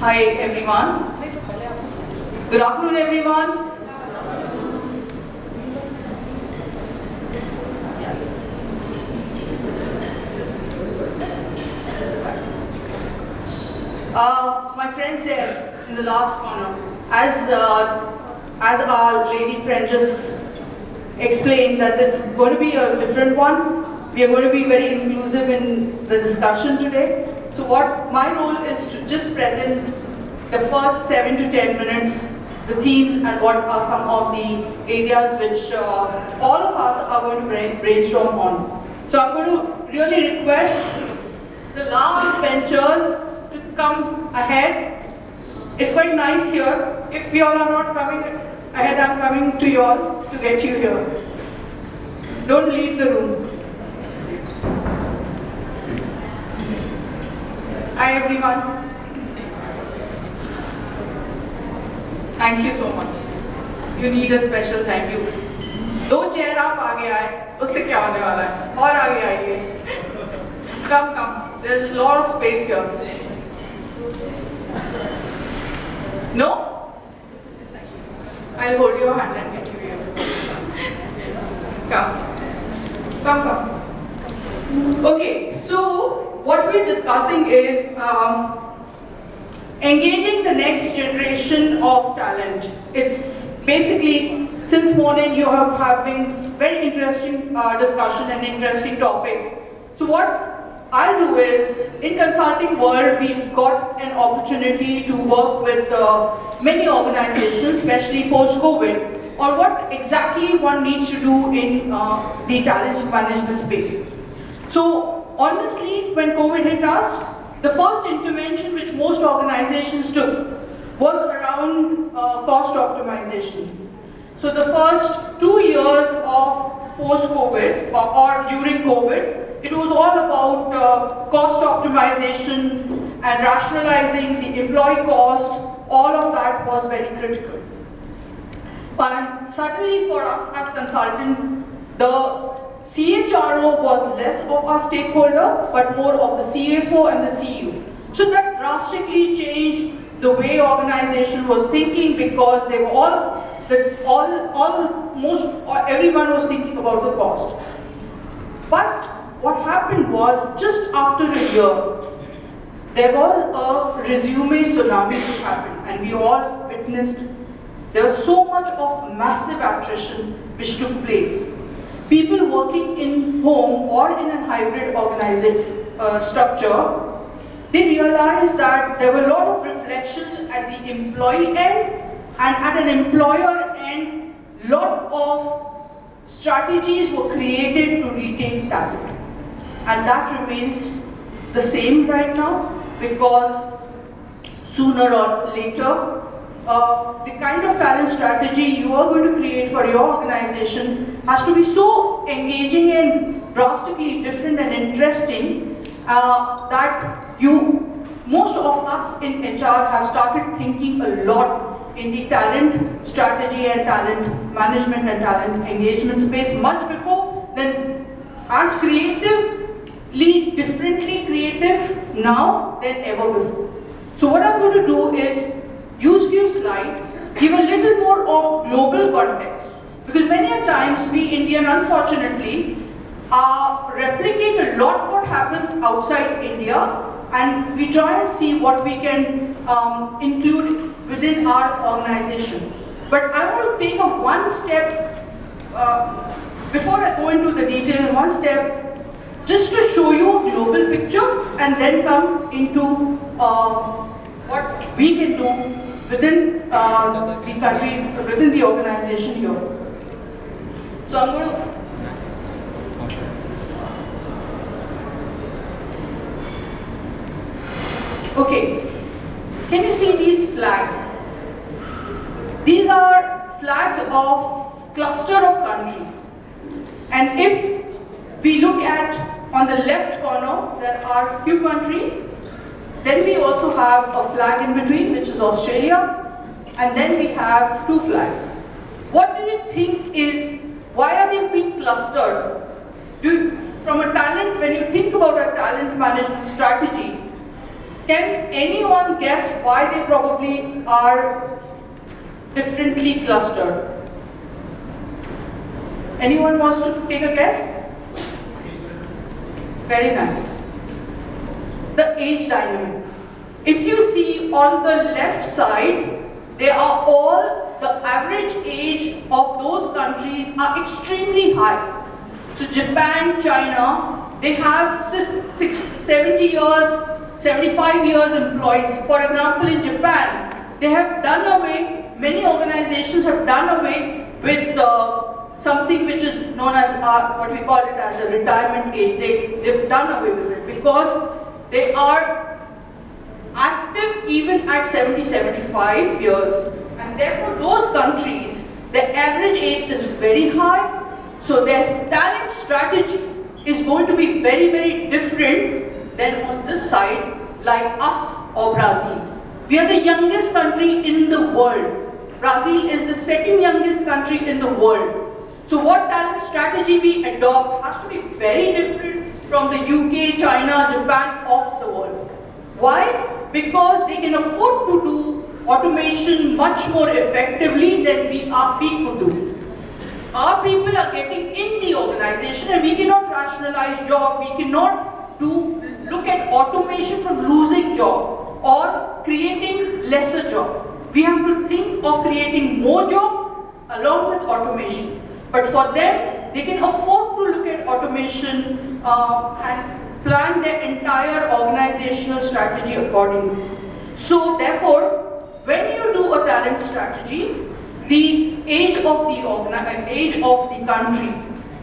Hi everyone. Good afternoon everyone. My friends there in the last corner, as our lady friend just explained that this is going to be a different one. We are going to be very inclusive in the discussion today. So what my role is to just present the first 7 to 10 minutes, the themes and what are some of the areas which all of us are going to brainstorm on. So I'm going to really request the last benchers to come ahead. It's quite nice here. If you all are not coming ahead, I'm coming to you all to get you here. Don't leave the room. Hi everyone. Thank you so much. You need a special thank you. दो chair आप आगे आए, उससे क्या होने वाला है? और आगे आइए. Come. There's a lot of space here. No? I'll hold your hand and get you here. Come. Okay, so what we're discussing is engaging the next generation of talent. It's basically, since morning you are having very interesting discussion and interesting topic. So what I'll do is, in consulting world, we've got an opportunity to work with many organizations, especially post-COVID, or what exactly one needs to do in the talent management space. So honestly, when COVID hit us, the first intervention which most organizations took was around cost optimization. So the first 2 years of post-COVID or during COVID, it was all about cost optimization and rationalizing the employee cost. All of that was very critical. And suddenly for us as consultant, the CHRO was less of our stakeholder, but more of the CFO and the CEO. So that drastically changed the way organization was thinking, because they were everyone was thinking about the cost. But what happened was, just after a year, there was a resume tsunami which happened, and we all witnessed. There was so much of massive attrition which took place. People working in home or in a hybrid organization structure, they realized that there were a lot of reflections at the employee end, and at an employer end, lot of strategies were created to retain talent. And that remains the same right now, because sooner or later, the kind of talent strategy you are going to create for your organization has to be so engaging and drastically different and interesting that most of us in HR have started thinking a lot in the talent strategy and talent management and talent engagement space much before then, as differently creative now than ever before. So what I'm going to do is use few slides, give a little more of global context, because many a times we Indian, unfortunately, replicate a lot what happens outside India, and we try and see what we can include within our organization. But I want to take one step, before I go into the detail, one step just to show you a global picture and then come into what we can do within the countries, within the organization here. So I'm going to... Okay, can you see these flags? These are flags of cluster of countries. And if we look at on the left corner, there are few countries. Then we also have a flag in between, which is Australia. And then we have two flags. What do you think is, why are they being clustered? From a talent, when you think about a talent management strategy, Can anyone guess why they probably are differently clustered? Anyone wants to take a guess? Very nice. The age dynamic. If you see on the left side, they are all, the average age of those countries are extremely high. So Japan, China, they have 70 years, 75 years employees. For example, in Japan, they have done away, many organizations have done away with something which is known as, what we call it as a retirement age. They've done away with it because they are active even at 70, 75 years. And therefore, those countries, their average age is very high. So their talent strategy is going to be very, very different than on this side, like us or Brazil. We are the youngest country in the world. Brazil is the second youngest country in the world. So what talent strategy we adopt has to be very different from the UK, China, Japan of the world. Why? Because they can afford to do automation much more effectively than we could do. Our people are getting in the organization and we cannot rationalize job, we cannot look at automation from losing job or creating lesser job. We have to think of creating more job along with automation. But for them, they can afford to look at automation and plan their entire organizational strategy accordingly. So therefore, when you do a talent strategy, the age of the age of the country,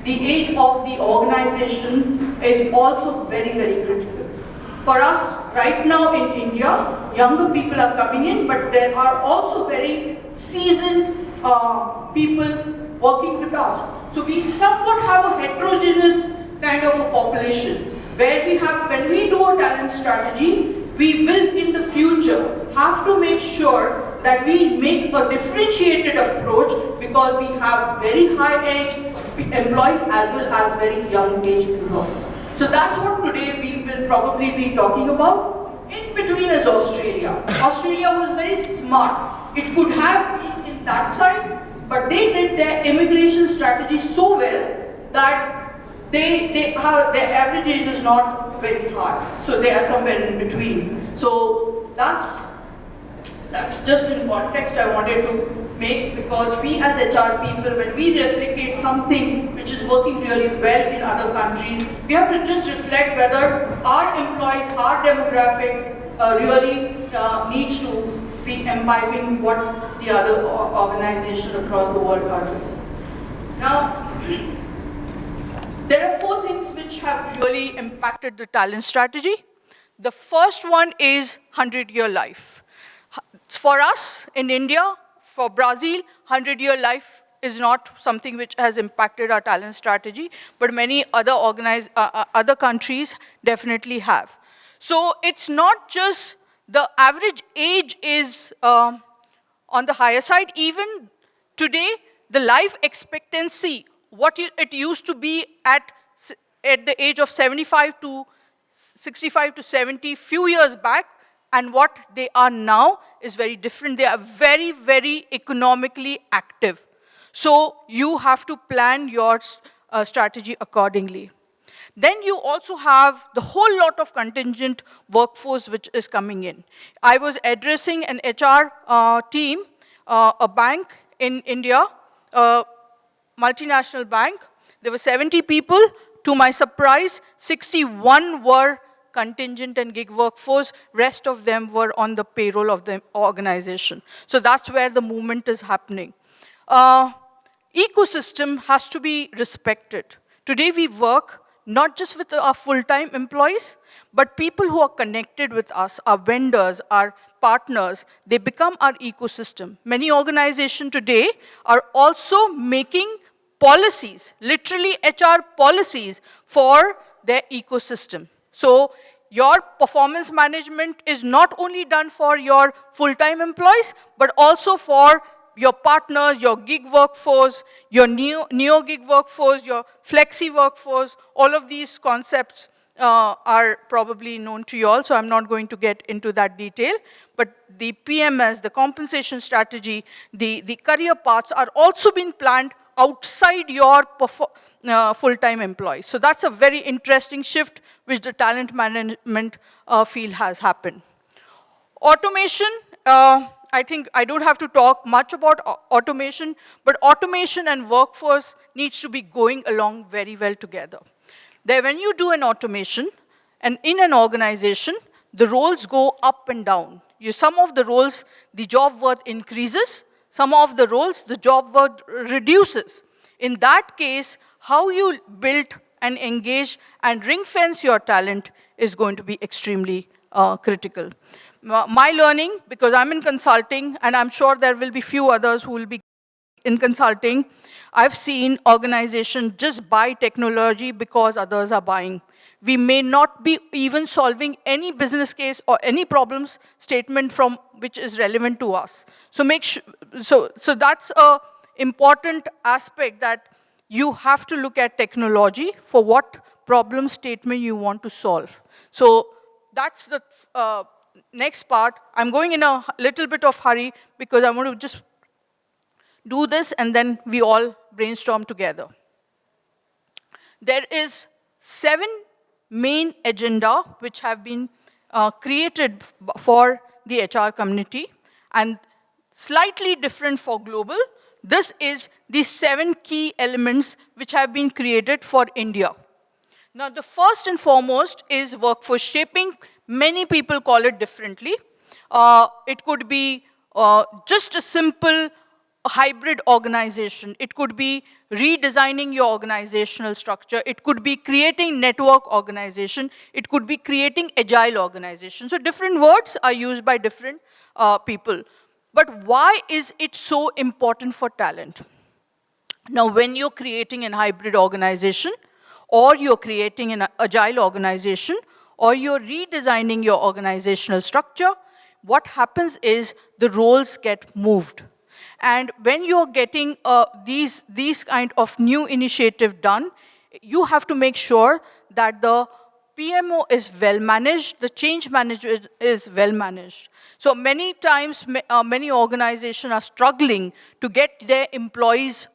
the age of the organization is also very, very critical. For us, right now in India, younger people are coming in, but there are also very seasoned people working with us. So we somewhat have a heterogeneous kind of a population, where we have, when we do a talent strategy, we will in the future have to make sure that we make a differentiated approach because we have very high age employees as well as very young age employees. So that's what today we will probably be talking about. In between is Australia. Australia was very smart. It could have been in that side, but they did their immigration strategy so well that their average age is not very high. So they are somewhere in between. So that's just in context I wanted to make, because we as HR people, when we replicate something which is working really well in other countries, we have to just reflect whether our employees, our demographic really needs to be imbibing what the other organizations across the world are doing. Now, there are 4 things which have really impacted the talent strategy. The first one is 100-year life. For us in India, for Brazil, 100-year life is not something which has impacted our talent strategy, but many other countries definitely have. So it's not just the average age is on the higher side. Even today, the life expectancy, what it used to be at the age of 65 to 70 few years back, and what they are now is very different. They are very, very economically active. So you have to plan your strategy accordingly. Then you also have the whole lot of contingent workforce which is coming in. I was addressing an HR team, a bank in India, a multinational bank. There were 70 people. To my surprise, 61 were contingent and gig workforce. Rest of them were on the payroll of the organization. So that's where the movement is happening. Ecosystem has to be respected. Today we work not just with our full-time employees, but people who are connected with us, our vendors, our partners, they become our ecosystem. Many organizations today are also making policies, literally HR policies for their ecosystem. So your performance management is not only done for your full-time employees, but also for your partners, your gig workforce, your neo-gig workforce, your flexi workforce. All of these concepts are probably known to you all, so I'm not going to get into that detail. But the PMS, the compensation strategy, the career paths are also being planned outside your full-time employees. So that's a very interesting shift which the talent management field has happened. Automation, I think I don't have to talk much about automation, but automation and workforce needs to be going along very well together. There, when you do an automation, and in an organization, the roles go up and down. Some of the roles, the job worth increases. Some of the roles, the job worth reduces. In that case, how you build and engage and ring fence your talent is going to be extremely critical. My learning, because I'm in consulting, and I'm sure there will be few others who will be in consulting, I've seen organizations just buy technology because others are buying. We may not be even solving any business case or any problems statement from which is relevant to us. So so that's an important aspect, that you have to look at technology for what problem statement you want to solve. So that's the next part. I'm going in a little bit of hurry because I want to just do this and then we all brainstorm together. There is 7 main agenda which have been created for the HR community and slightly different for global. This is the 7 key elements which have been created for India. Now, the first and foremost is workforce shaping. Many people call it differently. It could be just a simple hybrid organization. It could be redesigning your organizational structure. It could be creating network organization. It could be creating agile organization. So different words are used by different people. But why is it so important for talent? Now, when you're creating a hybrid organization, or you're creating an agile organization, or you're redesigning your organizational structure, what happens is the roles get moved. And when you're getting these kind of new initiative done, you have to make sure that the PMO is well managed, the change management is well managed. So many times, many organizations are struggling to get their employees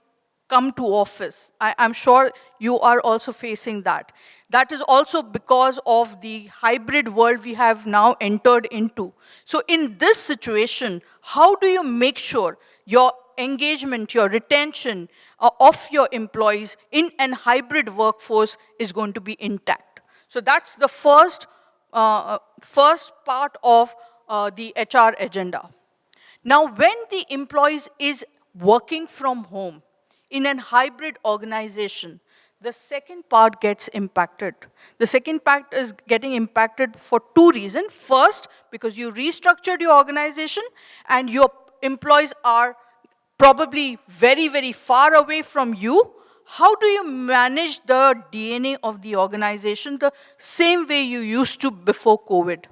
come to office. I'm sure you are also facing that. That is also because of the hybrid world we have now entered into. So in this situation, how do you make sure your engagement, your retention of your employees in an hybrid workforce is going to be intact? So that's the first part of the HR agenda. Now, when the employees is working from home in a hybrid organization, the second part gets impacted. The second part is getting impacted for 2 reasons. First, because you restructured your organization and your employees are probably very, very far away from you. How do you manage the DNA of the organization the same way you used to before COVID?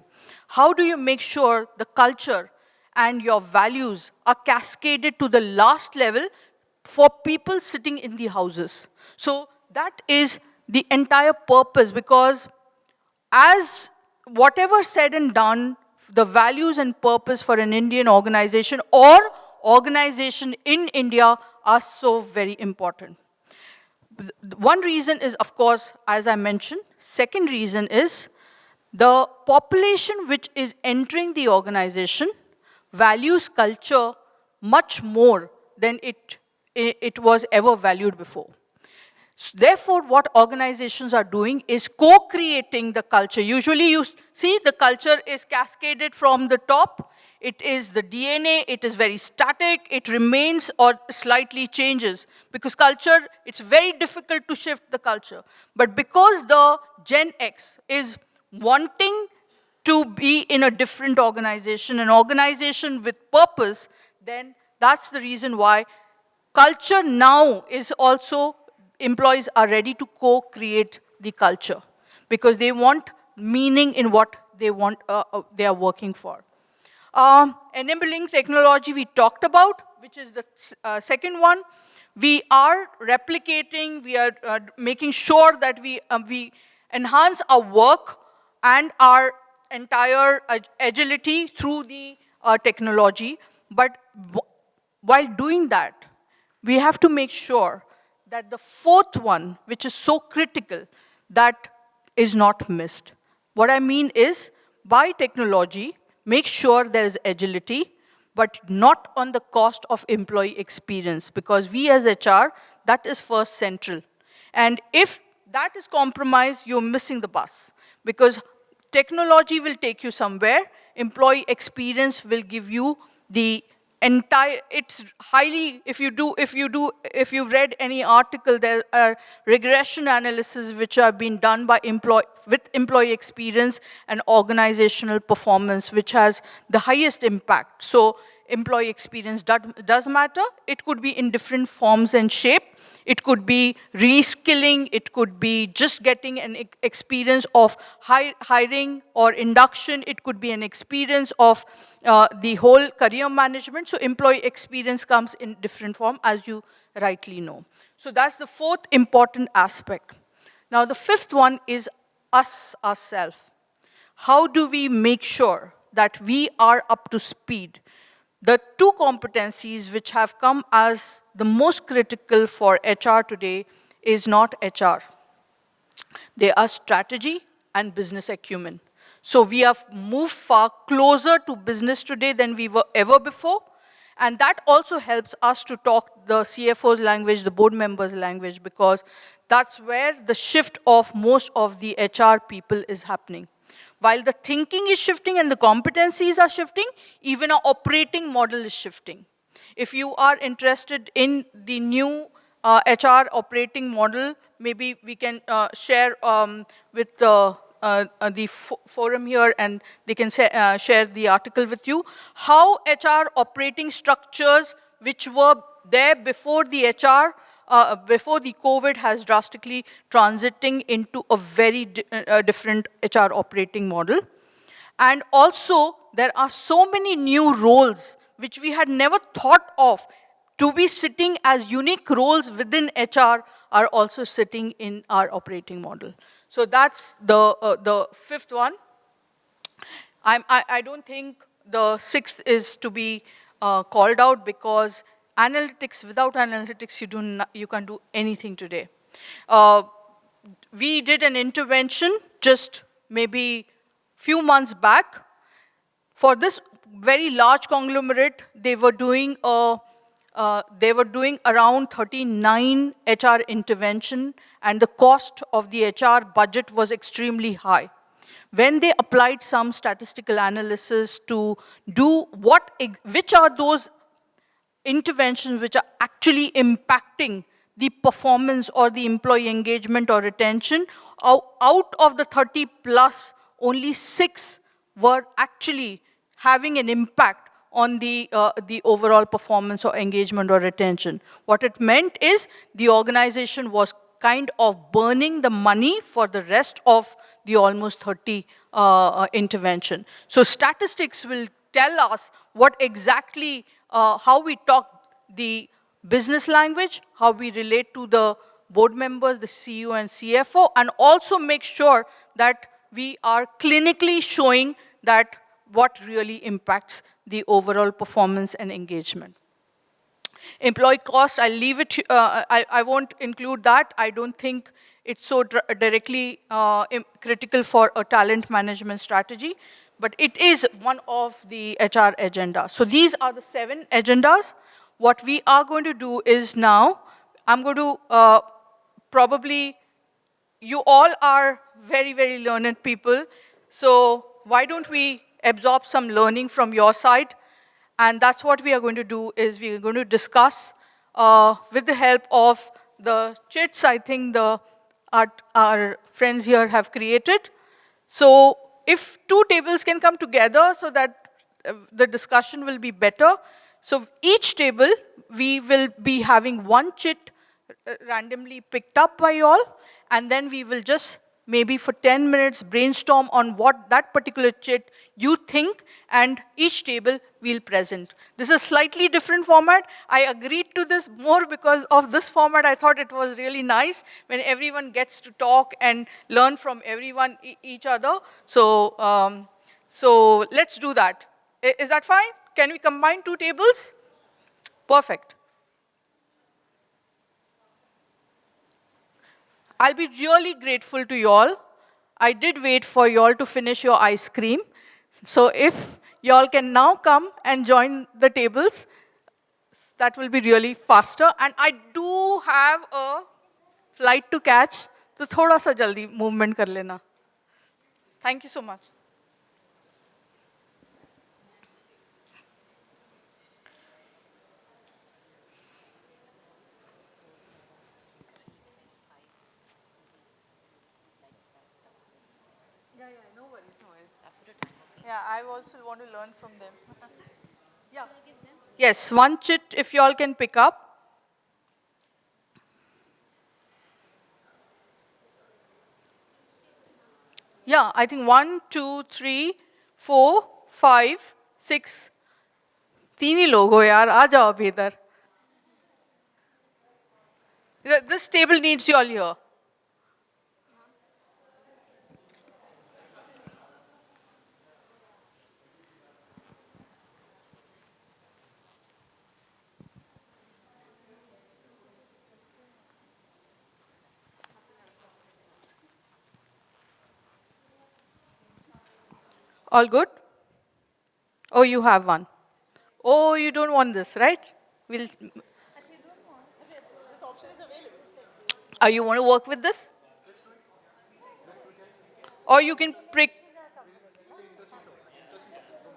How do you make sure the culture and your values are cascaded to the last level for people sitting in the houses? So that is the entire purpose, because as whatever said and done, the values and purpose for an Indian organization or organization in India are so very important. One reason is, of course, as I mentioned. Second reason is the population which is entering the organization values culture much more than it was ever valued before. So therefore, what organizations are doing is co-creating the culture. Usually you see the culture is cascaded from the top. It is the DNA, it is very static, it remains or slightly changes. Because culture, it's very difficult to shift the culture. But because the Gen X is wanting to be in a different organization, an organization with purpose, then that's the reason why culture now is also, employees are ready to co-create the culture. Because they want meaning in what they want, they are working for. Enabling technology we talked about, which is the second one. We are replicating, we are making sure that we enhance our work and our entire agility through the technology. But while doing that, we have to make sure that the fourth one, which is so critical, that is not missed. What I mean is, by technology, make sure there is agility, but not on the cost of employee experience, because we as HR, that is first central. And if that is compromised, you're missing the bus, because technology will take you somewhere, employee experience will give you the entire, it's highly, if you've read any article, there are regression analysis which are being done by with employee experience and organizational performance, which has the highest impact. So employee experience does matter. It could be in different forms and shape. It could be reskilling. It could be just getting an experience of hiring or induction. It could be an experience of the whole career management. So employee experience comes in different form, as you rightly know. So that's the fourth important aspect. Now the fifth one is ourselves. How do we make sure that we are up to speed? The two competencies which have come as the most critical for HR today is not HR. They are strategy and business acumen. So we have moved far closer to business today than we were ever before. And that also helps us to talk the CFO's language, the board members' language, because that's where the shift of most of the HR people is happening. While the thinking is shifting and the competencies are shifting, even our operating model is shifting. If you are interested in the new HR operating model, maybe we can share with the forum here, and they can share the article with you. How HR operating structures, which were there before the before the COVID, has drastically transiting into a very different HR operating model. And also, there are so many new roles which we had never thought of to be sitting as unique roles within HR are also sitting in our operating model. So that's the fifth one. I don't think the sixth is to be called out, because analytics, without analytics, you can't do anything today. We did an intervention just maybe few months back. For this very large conglomerate, they were doing around 39 HR intervention, and the cost of the HR budget was extremely high. When they applied some statistical analysis to do which are those interventions which are actually impacting the performance or the employee engagement or retention, out of the 30 plus, only 6 were actually having an impact on the overall performance or engagement or retention. What it meant is the organization was kind of burning the money for the rest of the almost 30 intervention. So statistics will tell us what exactly, how we talk the business language, how we relate to the board members, the CEO and CFO, and also make sure that we are clinically showing that what really impacts the overall performance and engagement. Employee cost, I'll leave it, I won't include that. I don't think it's so directly critical for a talent management strategy, but it is one of the HR agenda. So these are the 7 agendas. What we are going to do is now, I'm going to probably, you all are very, very learned people, so why don't we absorb some learning from your side? And that's what we are going to do, is we are going to discuss with the help of the chits, I think our friends here have created. So if 2 tables can come together so that the discussion will be better. So each table, we will be having 1 chit randomly picked up by you all, and then we will just maybe for 10 minutes, brainstorm on what that particular chit you think, and each table we'll present. This is a slightly different format. I agreed to this more because of this format. I thought it was really nice when everyone gets to talk and learn from everyone, each other. So let's do that. Is that fine? Can we combine two tables? Perfect. I'll be really grateful to you all. I did wait for you all to finish your ice cream. So if you all can now come and join the tables, that will be really faster. And I do have a flight to catch, so thoda sa jaldi movement kar lena. Thank you so much. No worries, no worries. Yeah, I also want to learn from them. Yeah. Yes, one chit if you all can pick up. Yeah, I think 1, 2, 3, 4, 5, 6. तीन ही लोग हो यार, आ जाओ अभी इधर. This table needs you all here. All good? Oh, you have one. Oh, you don't want this, right? We'll. Oh, you want to work with this? Or you can prick.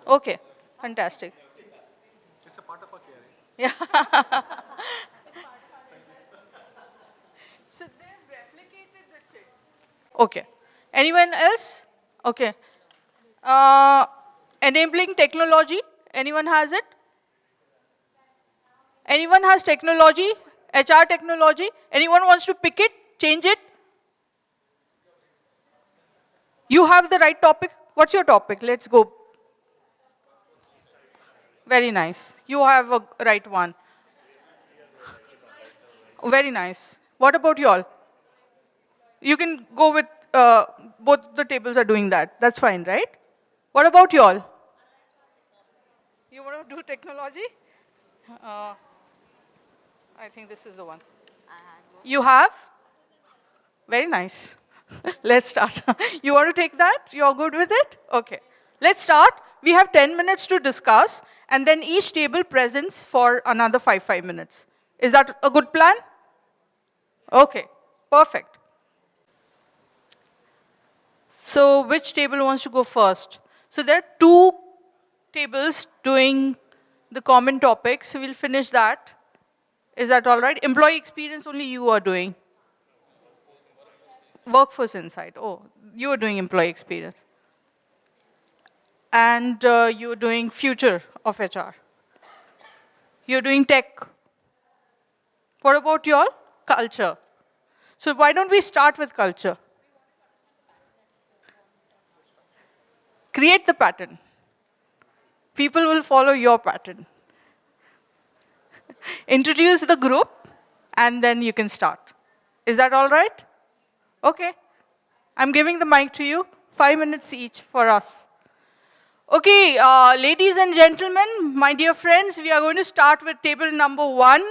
Okay, fantastic. It's a part of our caring. Yeah. So they've replicated the chits. Okay. Anyone else? Okay. Enabling technology. Anyone has it? Anyone has technology? HR technology? Anyone wants to pick it? Change it? You have the right topic? What's your topic? Let's go. Very nice. You have a right one. Very nice. What about you all? You can go with, both the tables are doing that. That's fine, right? What about you all? You want to do technology? I think this is the one. You have? Very nice. Let's start. You want to take that? You're good with it? Okay. Let's start. We have 10 minutes to discuss, and then each table presents for another 5 minutes. Is that a good plan? Okay. Perfect. So which table wants to go first? So there are 2 tables doing the common topics, so we'll finish that. Is that all right? Employee experience only you are doing. Workforce insight. Oh, you are doing employee experience. And you're doing future of HR. You're doing tech. What about your culture? So why don't we start with culture? Create the pattern. People will follow your pattern. Introduce the group, and then you can start. Is that all right? Okay. I'm giving the mic to you. 5 minutes each for us. Okay, ladies and gentlemen, my dear friends, we are going to start with table number 1.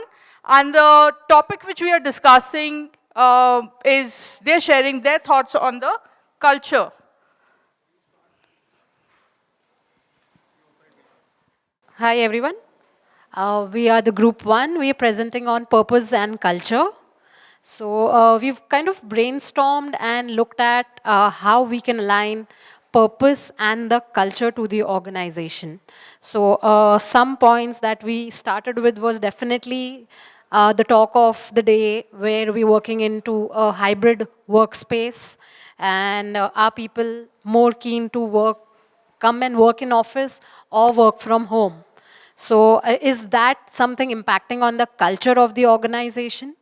And the topic which we are discussing is they're sharing their thoughts on the culture. Hi, everyone. We are the group 1. We are presenting on purpose and culture. So we've kind of brainstormed and looked at how we can align purpose and the culture to the organization. So some points that we started with was definitely the talk of the day, where we're working into a hybrid workspace, and are people more keen to come and work in office or work from home? So is that something impacting on the culture of the organization?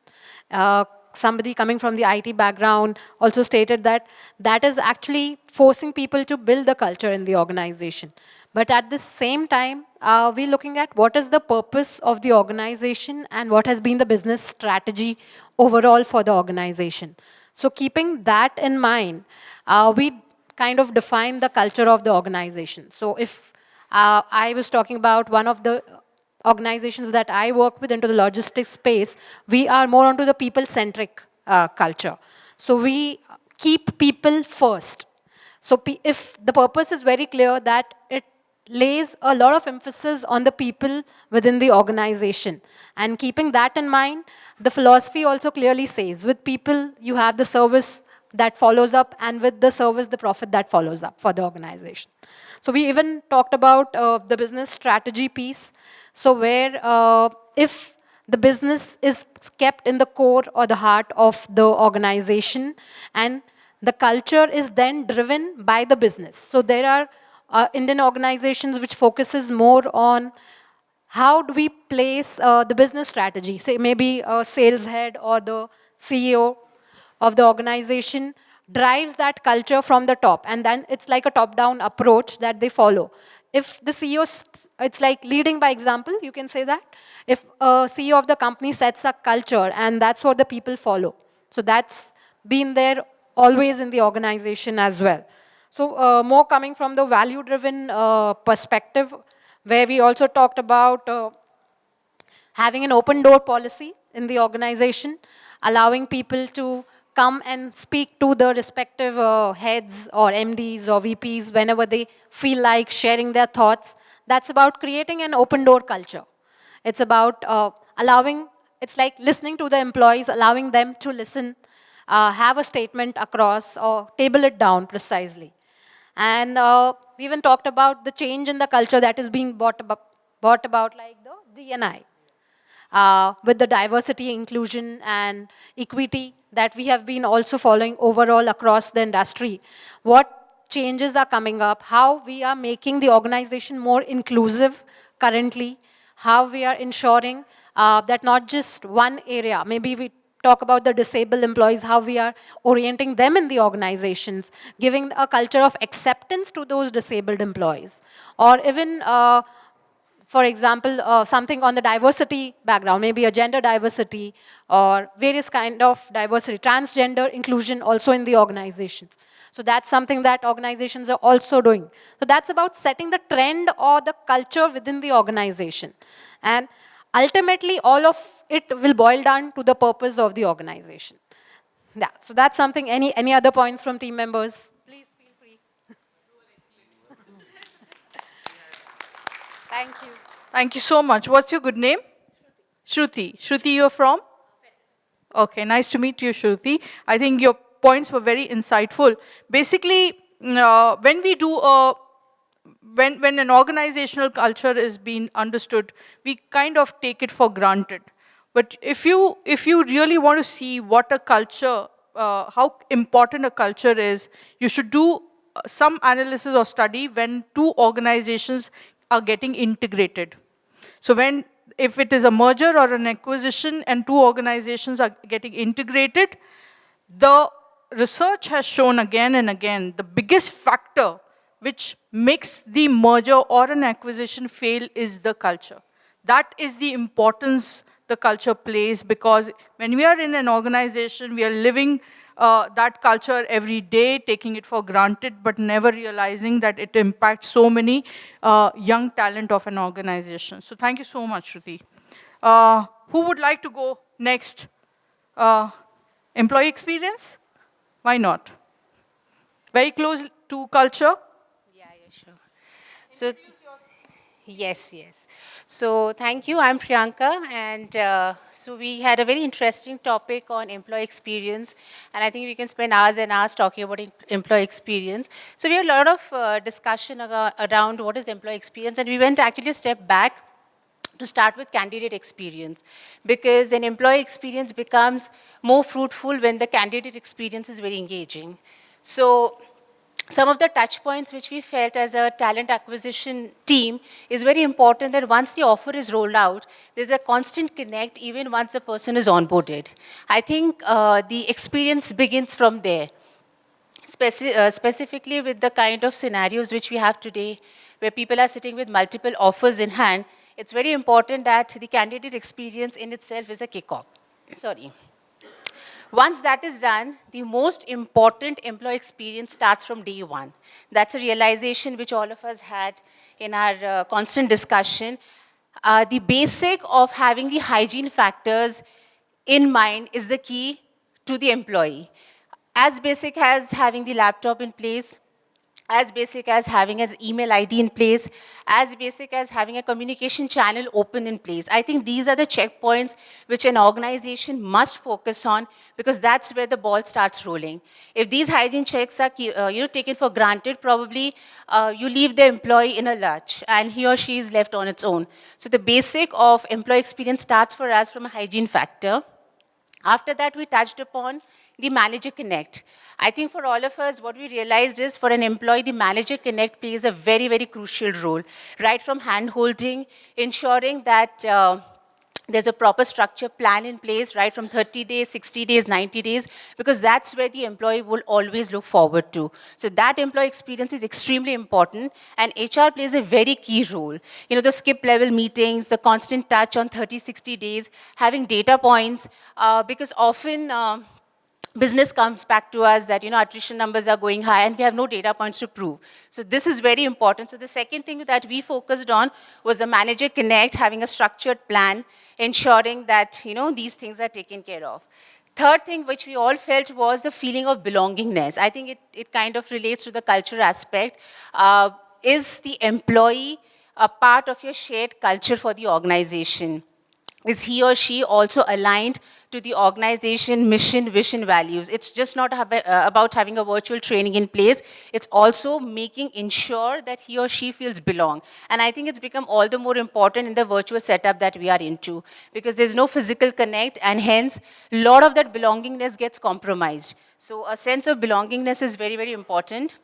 somebody coming from the IT background also stated that that is actually forcing people to build the culture in the organization. But at the same time, we're looking at what is the purpose of the organization and what has been the business strategy overall for the organization. So keeping that in mind, we kind of define the culture of the organization. So if I was talking about one of the organizations that I work with into the logistics space, we are more onto the people-centric culture. So we keep people first. So if the purpose is very clear that it lays a lot of emphasis on the people within the organization. And keeping that in mind, the philosophy also clearly says, with people, you have the service that follows up, and with the service, the profit that follows up for the organization. So we even talked about the business strategy piece. So where if the business is kept in the core or the heart of the organization, and the culture is then driven by the business. So there are Indian organizations which focuses more on how do we place the business strategy, say maybe a sales head or the CEO of the organization drives that culture from the top, and then it's like a top-down approach that they follow. If the CEO, it's like leading by example, you can say that. If a CEO of the company sets a culture, and that's what the people follow. So that's been there always in the organization as well. So more coming from the value-driven perspective, where we also talked about having an open door policy in the organization, allowing people to come and speak to the respective heads or MDs or VPs whenever they feel like sharing their thoughts. That's about creating an open door culture. It's about allowing, it's like listening to the employees, allowing them to listen, have a statement across or table it down precisely. And we even talked about the change in the culture that is being brought about like the D&I. With the diversity, inclusion, and equity that we have been also following overall across the industry. What changes are coming up, how we are making the organization more inclusive currently, how we are ensuring that not just one area, maybe we talk about the disabled employees, how we are orienting them in the organizations, giving a culture of acceptance to those disabled employees, or even for example, something on the diversity background, maybe a gender diversity or various kind of diversity, transgender inclusion also in the organizations. So that's something that organizations are also doing. So that's about setting the trend or the culture within the organization. And ultimately, all of it will boil down to the purpose of the organization. Yeah, so that's something, any other points from team members? Please feel free. Thank you. Thank you so much. What's your good name? Shruti. Shruti, you're from? Okay, nice to meet you, Shruti. I think your points were very insightful. Basically, when we do when an organizational culture is being understood, we kind of take it for granted. But if you really want to see what a culture, how important a culture is, you should do some analysis or study when two organizations are getting integrated. So if it is a merger or an acquisition and two organizations are getting integrated, the research has shown again and again the biggest factor which makes the merger or an acquisition fail is the culture. That is the importance the culture plays, because when we are in an organization, we are living that culture every day, taking it for granted, but never realizing that it impacts so many young talent of an organization. So thank you so much, Shruti. Who would like to go next? Employee experience? Why not? Very close to culture? Yeah, sure. So, yes. So, thank you. I'm Priyanka, and so we had a very interesting topic on employee experience, and I think we can spend hours and hours talking about employee experience. So, we had a lot of discussion around what is employee experience, and we went actually a step back to start with candidate experience, because an employee experience becomes more fruitful when the candidate experience is very engaging. So, some of the touch points which we felt as a talent acquisition team is very important that once the offer is rolled out, there's a constant connect even once the person is onboarded. I think the experience begins from there. Specifically with the kind of scenarios which we have today, where people are sitting with multiple offers in hand, it's very important that the candidate experience in itself is a kickoff. Sorry. Once that is done, the most important employee experience starts from day one. That's a realization which all of us had in our constant discussion. The basic of having the hygiene factors in mind is the key to the employee. As basic as having the laptop in place, as basic as having his email ID in place, as basic as having a communication channel open in place. I think these are the checkpoints which an organization must focus on, because that's where the ball starts rolling. If these hygiene checks are taken for granted, probably you leave the employee in a lurch and he or she is left on its own. So the basic of employee experience starts for us from a hygiene factor. After that, we touched upon the manager connect. I think for all of us, what we realized is for an employee, the manager connect plays a very, very crucial role, right from hand-holding, ensuring that there's a proper structure plan in place, right from 30 days, 60 days, 90 days, because that's where the employee will always look forward to. So that employee experience is extremely important, and HR plays a very key role. You know, the skip level meetings, the constant touch on 30, 60 days, having data points, because often business comes back to us that, attrition numbers are going high and we have no data points to prove. So this is very important. So the second thing that we focused on was the manager connect, having a structured plan, ensuring that, these things are taken care of. Third thing which we all felt was the feeling of belongingness. I think it kind of relates to the culture aspect. Is the employee a part of your shared culture for the organization? Is he or she also aligned to the organization mission, vision, values? It's just not about having a virtual training in place. It's also ensure that he or she feels belong. And I think it's become all the more important in the virtual setup that we are into, because there's no physical connect, and hence a lot of that belongingness gets compromised. So a sense of belongingness is very, very important.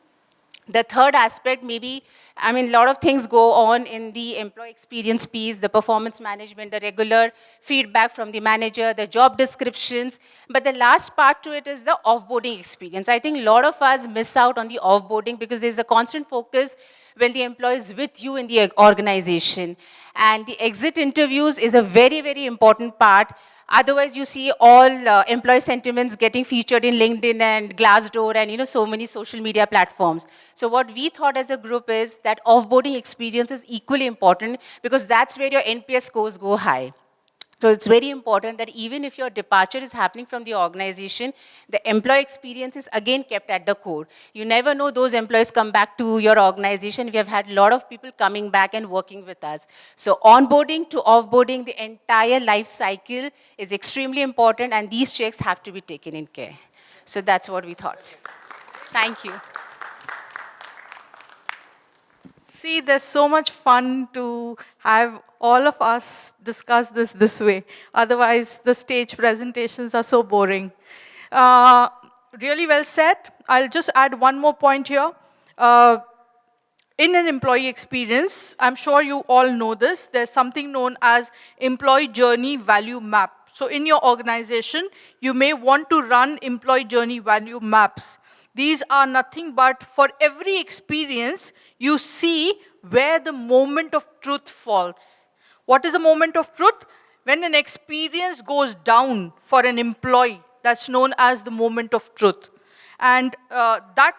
The third aspect, maybe, a lot of things go on in the employee experience piece, the performance management, the regular feedback from the manager, the job descriptions. But the last part to it is the offboarding experience. I think a lot of us miss out on the offboarding because there's a constant focus when the employee is with you in the organization. And the exit interviews is a very, very important part. Otherwise, you see all employee sentiments getting featured in LinkedIn and Glassdoor and so many social media platforms. So what we thought as a group is that offboarding experience is equally important, because that's where your NPS scores go high. So it's very important that even if your departure is happening from the organization, the employee experience is again kept at the core. You never know, those employees come back to your organization. We have had a lot of people coming back and working with us. So onboarding to offboarding, the entire life cycle is extremely important, and these checks have to be taken in care. So that's what we thought. Thank you. See, there's so much fun to have all of us discuss this way. Otherwise, the stage presentations are so boring. Really well said. I'll just add one more point here. In an employee experience, I'm sure you all know this, there's something known as employee journey value map. So in your organization, you may want to run employee journey value maps. These are nothing but for every experience, you see where the moment of truth falls. What is a moment of truth? When an experience goes down for an employee, that's known as the moment of truth. And that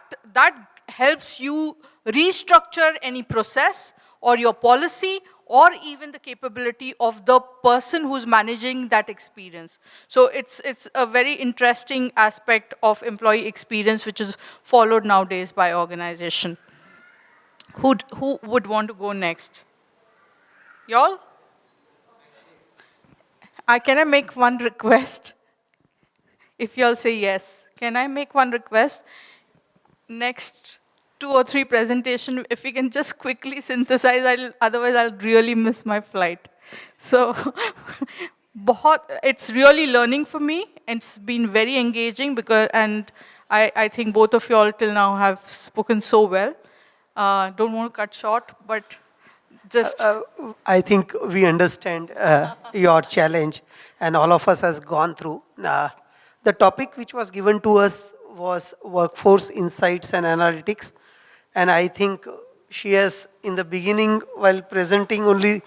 helps you restructure any process or your policy or even the capability of the person who's managing that experience. So it's a very interesting aspect of employee experience which is followed nowadays by organization. Who would want to go next? Y'all? Can I make one request? If y'all say yes. Can I make one request? Next 2 or 3 presentation, if we can just quickly synthesize, otherwise I'll really miss my flight. So, it's really learning for me. It's been very engaging and I think both of you all till now have spoken so well. Don't want to cut short, but just... I think we understand your challenge, and all of us has gone through. The topic which was given to us was workforce insights and analytics, and I think she has, in the beginning, while presenting, only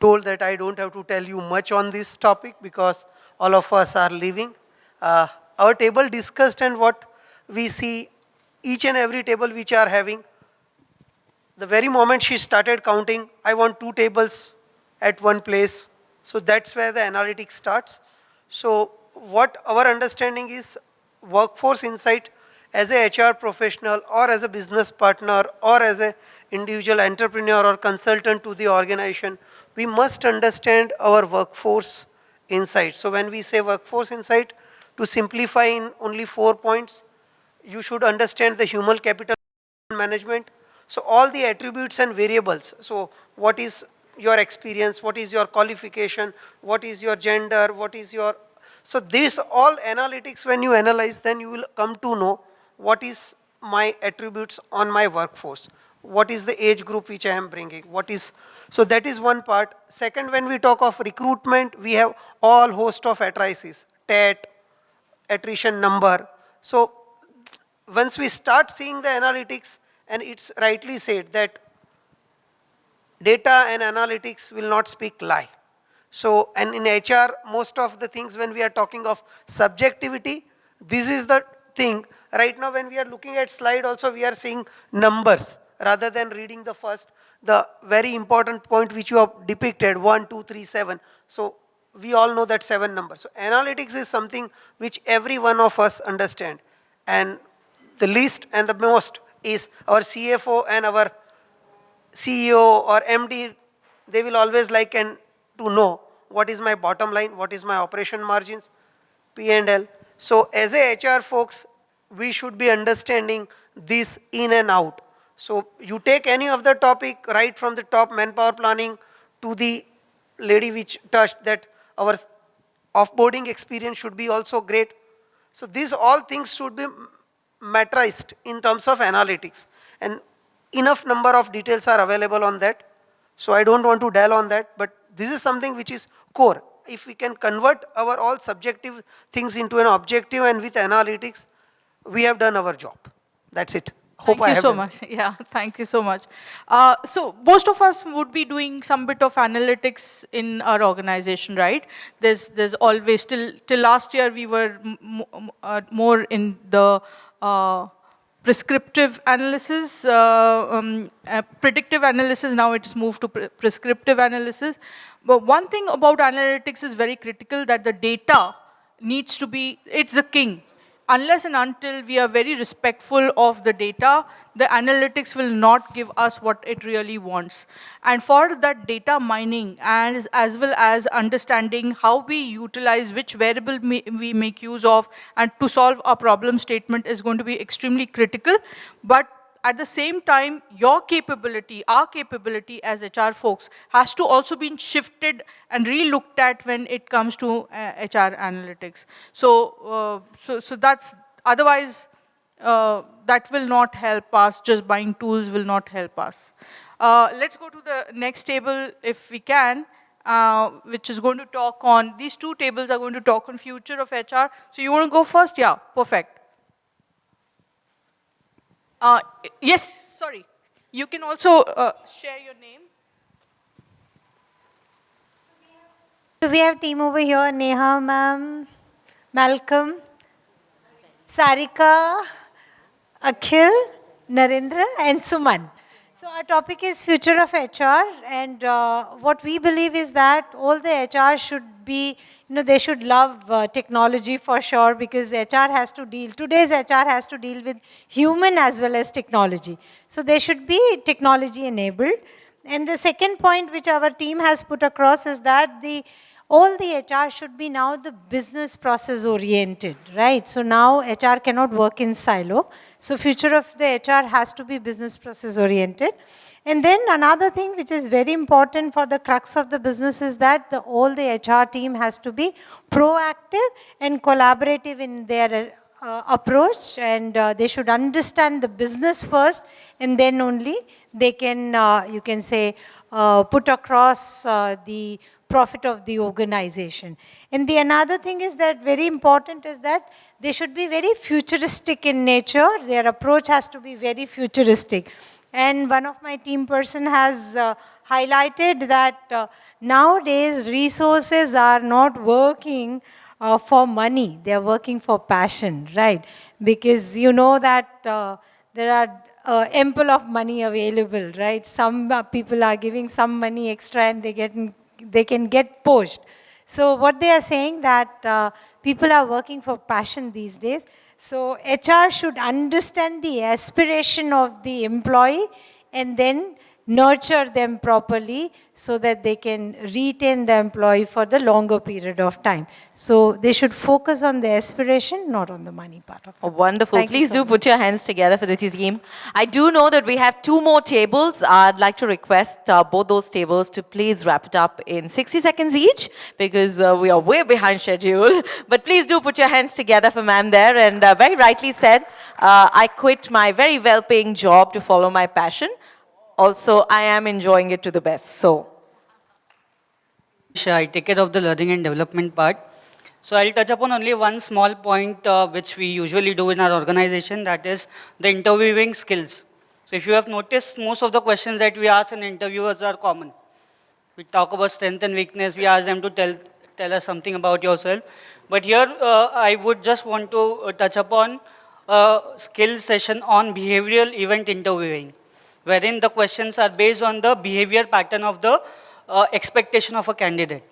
told that I don't have to tell you much on this topic because all of us are leaving. Our table discussed, and what we see, each and every table which are having, the very moment she started counting, I want 2 tables at one place. So that's where the analytics starts. So what our understanding is, workforce insight as a HR professional or as a business partner or as an individual entrepreneur or consultant to the organization, we must understand our workforce insight. So when we say workforce insight, to simplify in only 4 points, you should understand the human capital management. So all the attributes and variables. So what is your experience? What is your qualification? What is your gender? What is your... So this all analytics, when you analyze, then you will come to know what is my attributes on my workforce. What is the age group which I am bringing? What is... So that is one part. Second, when we talk of recruitment, we have all host of matrices, TAT, attrition number. So once we start seeing the analytics, and it's rightly said that data and analytics will not speak lie. So, and in HR, most of the things when we are talking of subjectivity, this is the thing. Right now when we are looking at slide also, we are seeing numbers rather than reading the very important point which you have depicted, 1, 2, 3, 7. So we all know that 7 numbers. So analytics is something which every one of us understand. And the least and the most is our CFO and our CEO or MD, they will always like and to know what is my bottom line, what is my operation margins, P&L. So as a HR folks, we should be understanding this in and out. So you take any of the topic, right from the top manpower planning to the lady which touched that our offboarding experience should be also great. So these all things should be matrized in terms of analytics, and enough number of details are available on that. So I don't want to dwell on that, but this is something which is core. If we can convert our all subjective things into an objective and with analytics, we have done our job. That's it. Thank you so much. Yeah, thank you so much. So most of us would be doing some bit of analytics in our organization, right? There's always, till last year we were more in the prescriptive analysis, predictive analysis. Now it is moved to prescriptive analysis. But one thing about analytics is very critical, that the data needs to be, it's the king. Unless and until we are very respectful of the data, the analytics will not give us what it really wants. And for that data mining, as well as understanding how we utilize which variable we make use of, and to solve our problem statement is going to be extremely critical. But at the same time, your capability, our capability as HR folks has to also be shifted and re-looked at when it comes to HR analytics. So, so that's, otherwise, that will not help us. Just buying tools will not help us. Let's go to the next table if we can, which is going to talk on, these 2 tables are going to talk on future of HR. So you want to go first? Yeah, perfect. Yes, sorry. You can also share your name. So we have team over here, Neha ma'am, Malcolm, Sarika, Akhil, Narendra, and Suman. So our topic is future of HR, and what we believe is that all the HR should be, they should love technology for sure, because HR has to deal, today's HR has to deal with human as well as technology. So they should be technology enabled. And the second point which our team has put across is that all the HR should be now the business process oriented, right? So now HR cannot work in silo. So future of the HR has to be business process oriented. And then another thing which is very important for the crux of the business is that all the HR team has to be proactive and collaborative in their approach, and they should understand the business first, and then only they can, you can say, put across the profit of the organization. And the another thing is that very important is that they should be very futuristic in nature. Their approach has to be very futuristic. And one of my team person has highlighted that nowadays resources are not working for money, they are working for passion, right? Because you know that there are ample of money available, right? Some people are giving some money extra and they can get poached. So what they are saying that people are working for passion these days. So HR should understand the aspiration of the employee and then nurture them properly so that they can retain the employee for the longer period of time. So they should focus on the aspiration, not on the money part of it. Oh, wonderful. Thank you Please so do much. put your hands together for the team. I do know that we have 2 more tables. I'd like to request both those tables to please wrap it up in 60 seconds each because we are way behind schedule. But please do put your hands together for ma'am there. And very rightly said, I quit my very well-paying job to follow my passion. Also, I am enjoying it to the best. So, I take care of the learning and development part. So I'll touch upon only one small point which we usually do in our organization, that is the interviewing skills. So if you have noticed, most of the questions that we ask in interviewers are common. We talk about strength and weakness, we ask them to tell us something about yourself. But here I would just want to touch upon a skill session on behavioral event interviewing, wherein the questions are based on the behavior pattern of the expectation of a candidate.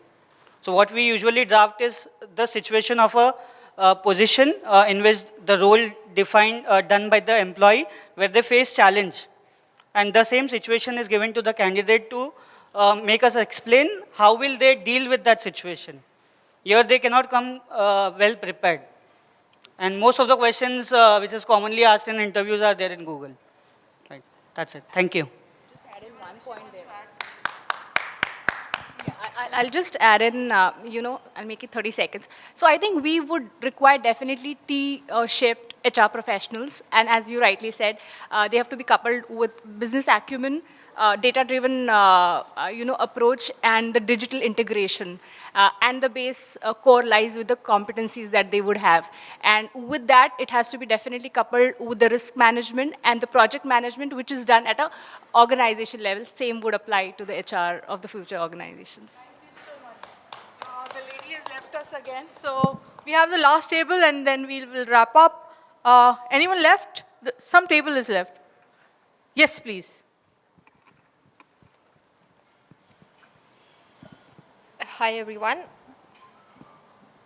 So what we usually draft is the situation of a position in which the role done by the employee, where they face challenge. And the same situation is given to the candidate to make us explain how will they deal with that situation. Here they cannot come well prepared. And most of the questions which is commonly asked in interviews are there in Google. Right. That's it. Thank you. I'll just add in, I'll make it 30 seconds. So I think we would require definitely T-shaped HR professionals. And as you rightly said, they have to be coupled with business acumen, data-driven, approach, and the digital integration. And the base core lies with the competencies that they would have. And with that, it has to be definitely coupled with the risk management and the project management, which is done at an organization level. Same would apply to the HR of the future organizations. The lady has left us again. So we have the last table and then we will wrap up. Anyone left? Some table is left. Yes, please. Hi everyone.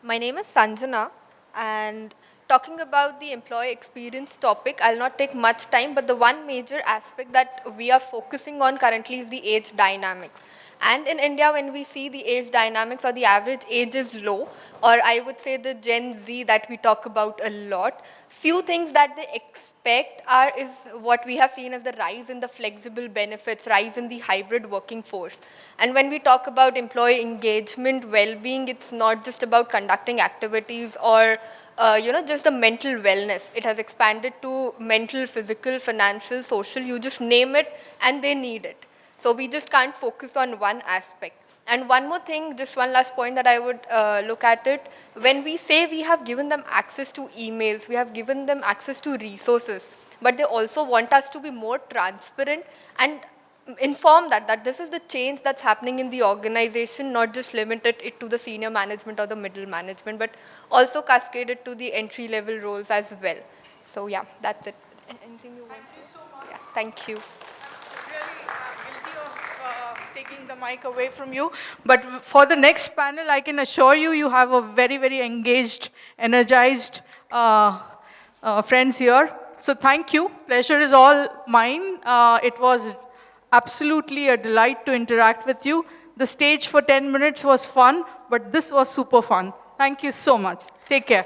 My name is Sanjana, and talking about the employee experience topic, I'll not take much time, but the one major aspect that we are focusing on currently is the age dynamics. And in India, when we see the age dynamics or the average age is low, or I would say the Gen Z that we talk about a lot, few things that they expect is what we have seen as the rise in the flexible benefits, rise in the hybrid working force. And when we talk about employee engagement, well-being, it's not just about conducting activities or just the mental wellness. It has expanded to mental, physical, financial, social, you just name it and they need it. So we just can't focus on one aspect. And one more thing, just one last point that I would look at it, when we say we have given them access to emails, we have given them access to resources, but they also want us to be more transparent and inform that this is the change that's happening in the organization, not just limited it to the senior management or the middle management, but also cascaded to the entry-level roles as well. So yeah, that's it. Anything you want? Thank you so much. Yeah, thank you. Taking the mic away from you. But for the next panel, I can assure you, you have a very, very engaged, energized friends here. So thank you. Pleasure is all mine. It was absolutely a delight to interact with you. The stage for 10 minutes was fun, but this was super fun. Thank you so much. Take care.